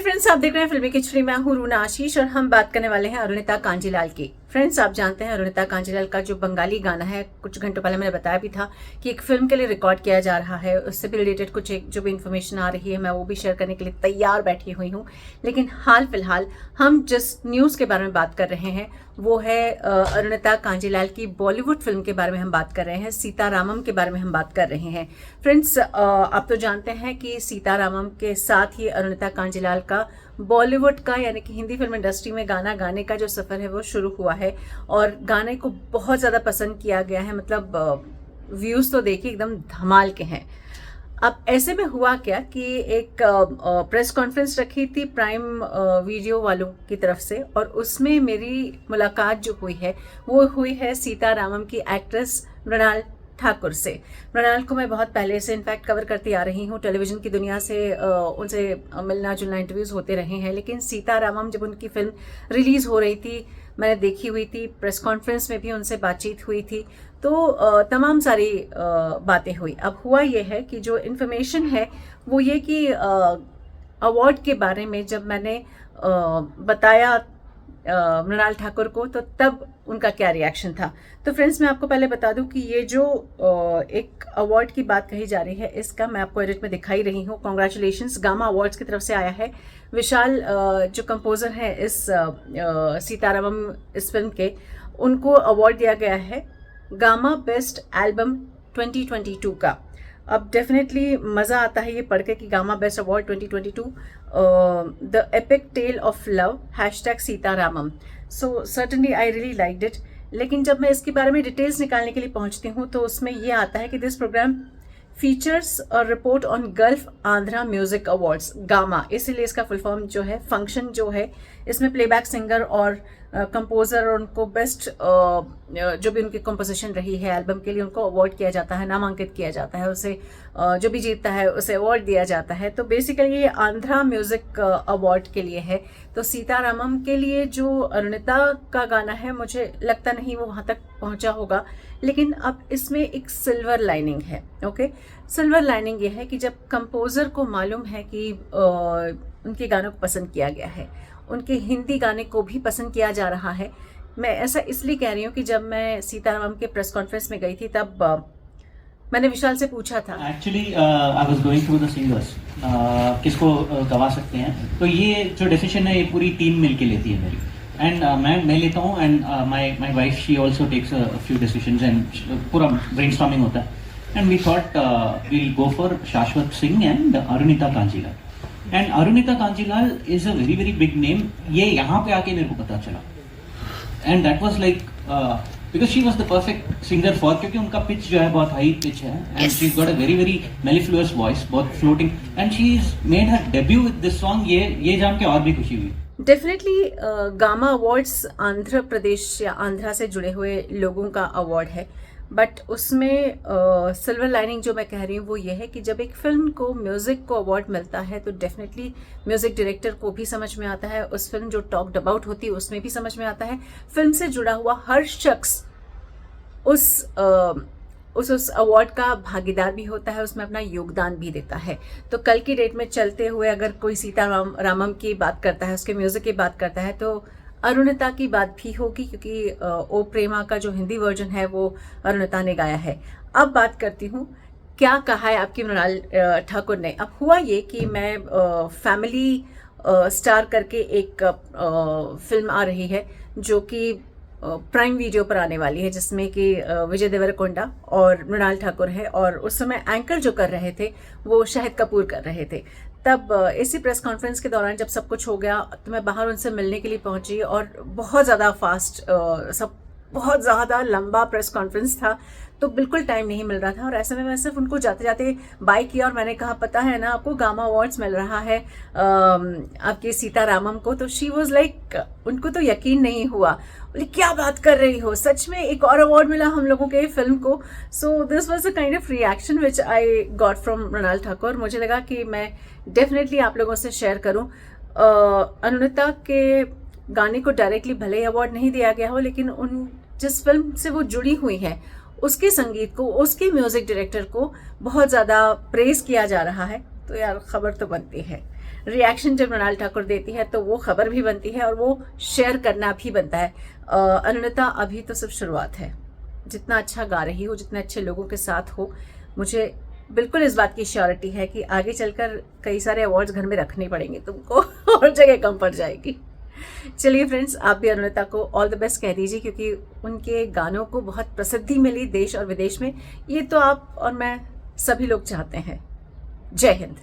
Friends, आप देख रहे हैं फिल्मी खिचड़ी। मैं हूं रूना आशीष और हम बात करने वाले हैं अरुणिता कांजीलाल की। फ्रेंड्स, आप जानते हैं अरुणिता कांजीलाल का जो बंगाली गाना है, कुछ घंटों पहले मैंने बताया भी था कि एक फिल्म के लिए रिकॉर्ड किया जा रहा है। उससे भी रिलेटेड कुछ एक जो भी इन्फॉर्मेशन आ रही है मैं वो भी शेयर करने के लिए तैयार बैठी हुई हूँ। लेकिन हाल फिलहाल हम जिस न्यूज़ के बारे में बात कर रहे हैं वो है अरुणिता कांजीलाल की बॉलीवुड फिल्म के बारे में हम बात कर रहे हैं, सीतारामम के बारे में हम बात कर रहे हैं। फ्रेंड्स, आप तो जानते हैं कि सीतारामम के साथ ही अरुणिता कांजीलाल का बॉलीवुड का यानी कि हिंदी फिल्म इंडस्ट्री में गाना गाने का जो सफ़र है वो शुरू हुआ है और गाने को बहुत ज़्यादा पसंद किया गया है। मतलब व्यूज़ तो देखिए एकदम धमाल के हैं। अब ऐसे में हुआ क्या कि एक प्रेस कॉन्फ्रेंस रखी थी प्राइम वीडियो वालों की तरफ से और उसमें मेरी मुलाकात जो हुई है वो हुई है सीतारामम की एक्ट्रेस मृणाल ठाकुर से। मृणाल को मैं बहुत पहले से इनफैक्ट कवर करती आ रही हूँ, टेलीविज़न की दुनिया से उनसे मिलना जुलना इंटरव्यूज़ होते रहे हैं। लेकिन सीतारामम जब उनकी फिल्म रिलीज़ हो रही थी मैंने देखी हुई थी, प्रेस कॉन्फ्रेंस में भी उनसे बातचीत हुई थी, तो तमाम सारी बातें हुई। अब हुआ ये है कि जो इन्फॉर्मेशन है वो ये कि अवार्ड के बारे में जब मैंने बताया मृणाल ठाकुर को तो तब उनका क्या रिएक्शन था। तो फ्रेंड्स, मैं आपको पहले बता दूं कि ये जो एक अवार्ड की बात कही जा रही है इसका मैं आपको एडिट में दिखाई रही हूँ। कॉन्ग्रेचुलेशंस, गामा अवार्ड्स की तरफ से आया है। विशाल जो कंपोजर हैं इस सीतारामम इस फिल्म के, उनको अवार्ड दिया गया है गामा बेस्ट एल्बम 2022 का। अब डेफिनेटली मज़ा आता है ये पढ़ के कि gamma best award 2022 the epic tell of love #Sita Ramam. So certainly I really liked it. लेकिन जब मैं इसके बारे में डिटेल्स निकालने के लिए पहुंचती हूँ तो उसमें ये आता है कि दिस प्रोग्राम फीचर्स और report on gulf Andhra music awards gamma, इसीलिए इसका फुल फॉर्म जो है फंक्शन जो है इसमें प्लेबैक सिंगर और कंपोजर और उनको बेस्ट जो भी उनकी कंपोजिशन रही है एल्बम के लिए उनको अवार्ड किया जाता है, नामांकित किया जाता है, उसे जो भी जीतता है उसे अवार्ड दिया जाता है। तो बेसिकली ये आंध्रा म्यूजिक अवार्ड के लिए है। तो सीतारामम के लिए जो अरुणिता का गाना है मुझे लगता नहीं वो वहाँ तक पहुँचा होगा। लेकिन अब इसमें एक सिल्वर लाइनिंग है। ओके, सिल्वर लाइनिंग ये है कि जब कंपोजर को मालूम है कि उनके गानों को पसंद किया गया है, उनके हिंदी गाने को भी पसंद किया जा रहा है। मैं ऐसा इसलिए कह रही हूँ कि जब मैं सीतारामम के प्रेस कॉन्फ्रेंस में गई थी तब मैंने विशाल से पूछा था actually I was going through the singers किसको गवा सकते हैं। तो ये जो डिसीजन है ये पूरी टीम मिलके लेती है मेरी, एंड मैं लेता हूँ and my wife she also takes a few decisions and पूरा ब्रेनस्टॉर्मिंग होता है। And we thought we'll go for Shashwat Singh and Arunita Kanjilal. And Arunita Kanjilal is a very very big name. ये यहाँ पे आके मेरे को पता चला and that was like because she was the perfect singer for, क्योंकि उनका पिच जो है बहुत हाई पिच है and she got a very very मेलिफ्लुअस voice, बहुत floating, and she is made her debut with this song. ये जान के और भी खुशी हुई। Definitely gamma awards Andhra Pradesh या आंध्रा से जुड़े हुए लोगों का अवार्ड है, बट उसमें सिल्वर लाइनिंग जो मैं कह रही हूँ वो ये है कि जब एक फिल्म को म्यूज़िक को अवार्ड मिलता है तो डेफिनेटली म्यूज़िक डायरेक्टर को भी समझ में आता है, उस फिल्म जो टॉक्ड अबाउट होती है उसमें भी समझ में आता है, फिल्म से जुड़ा हुआ हर शख्स उस अवार्ड का भागीदार भी होता है, उसमें अपना योगदान भी देता है। तो कल की डेट में चलते हुए अगर कोई सीतारामम की बात करता है, उसके म्यूज़िक की बात करता है तो अरुणिता की बात भी होगी, क्योंकि ओ प्रेमा का जो हिंदी वर्जन है वो अरुणिता ने गाया है। अब बात करती हूँ क्या कहा है आपकी मृणाल ठाकुर ने। अब हुआ ये कि मैं फैमिली स्टार करके एक फिल्म आ रही है जो कि प्राइम वीडियो पर आने वाली है, जिसमें कि विजय देवरकोंडा और मृणाल ठाकुर है, और उस समय एंकर जो कर रहे थे वो शाहिद कपूर कर रहे थे। तब इसी प्रेस कॉन्फ्रेंस के दौरान जब सब कुछ हो गया तो मैं बाहर उनसे मिलने के लिए पहुंची और बहुत ज़्यादा फास्ट सब बहुत ज़्यादा लंबा प्रेस कॉन्फ्रेंस था तो बिल्कुल टाइम नहीं मिल रहा था। और ऐसे में मैं सिर्फ उनको जाते जाते बाय किया और मैंने कहा, पता है ना आपको गामा अवार्ड्स मिल रहा है आपके सीतारामम को। तो शी वॉज लाइक, उनको तो यकीन नहीं हुआ, बोले क्या बात कर रही हो, सच में एक और अवार्ड मिला हम लोगों के फिल्म को। So this was a kind of reaction which I got from Mrunal Thakur. मुझे लगा कि मैं डेफिनेटली आप लोगों से शेयर करूं। अरुणिता के गाने को डायरेक्टली भले ही अवार्ड नहीं दिया गया हो, लेकिन उन जिस फिल्म से वो जुड़ी हुई है उसके संगीत को, उसके म्यूजिक डायरेक्टर को बहुत ज़्यादा प्रेज किया जा रहा है, तो यार खबर तो बनती है। रिएक्शन जब मृणाल ठाकुर देती है तो वो खबर भी बनती है और वो शेयर करना भी बनता है। अनुष्का अभी तो सिर्फ शुरुआत है, जितना अच्छा गा रही हो, जितने अच्छे लोगों के साथ हो, मुझे बिल्कुल इस बात की श्योरिटी है कि आगे चलकर कई सारे अवार्ड्स घर में रखने पड़ेंगे तुमको और जगह कम पड़ जाएगी। चलिए फ्रेंड्स, आप भी अनुष्का को ऑल द बेस्ट कह दीजिए, क्योंकि उनके गानों को बहुत प्रसिद्धि मिली देश और विदेश में। ये तो आप और मैं सभी लोग चाहते हैं। जय हिंद।